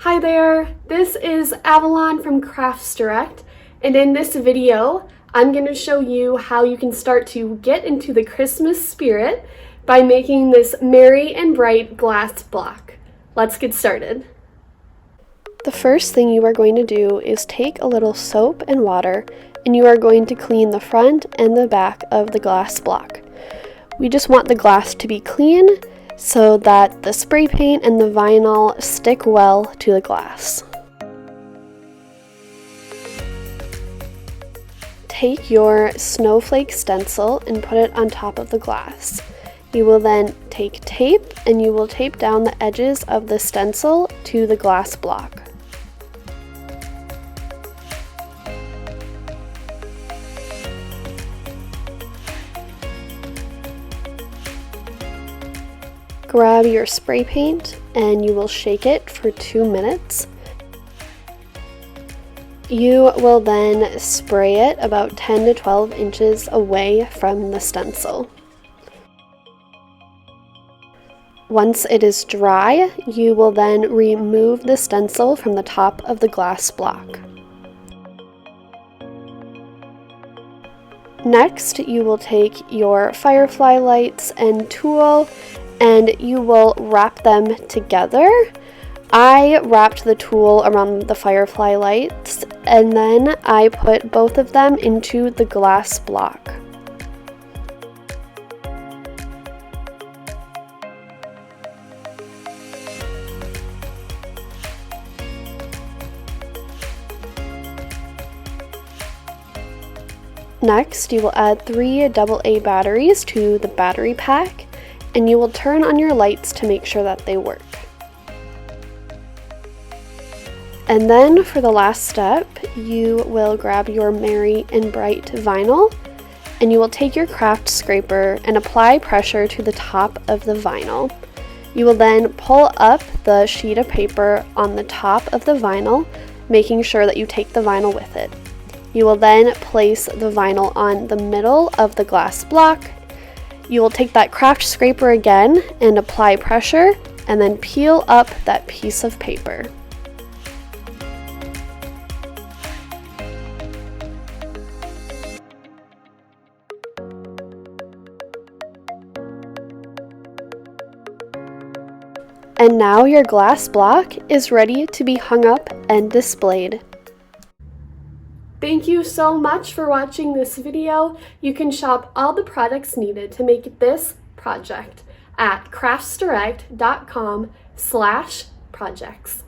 Hi there, this is Avalon from Crafts Direct, and in this video, I'm going to show you how you can start to get into the Christmas spirit by making this merry and bright glass block. Let's get started. The first thing you are going to do is take a little soap and water, and you are going to clean the front and the back of the glass block. We just want the glass to be clean so that the spray paint and the vinyl stick well to the glass. Take your Snowflake Stencil and put it on top of the glass. You will then take tape and you will tape down the edges of the stencil to the glass block. Grab your spray paint and you will shake it for 2 minutes. You will then spray it about 10 to 12 inches away from the stencil. Once it is dry, you will then remove the stencil from the top of the glass block. Next, you will take your Firefly Lights and tool and you will wrap them together. I wrapped the tool around the Firefly Lights and then I put both of them into the glass block. Next, you will add 3 AA batteries to the battery pack, and you will turn on your lights to make sure that they work. And then for the last step, you will grab your merry and bright vinyl, and you will take your craft scraper and apply pressure to the top of the vinyl. You will then pull up the sheet of paper on the top of the vinyl, making sure that you take the vinyl with it. You will then place the vinyl on the middle of the glass block. You will take that craft scraper again and apply pressure and then peel up that piece of paper. And now your glass block is ready to be hung up and displayed. Thank you so much for watching this video. You can shop all the products needed to make this project at craftsdirect.com/projects.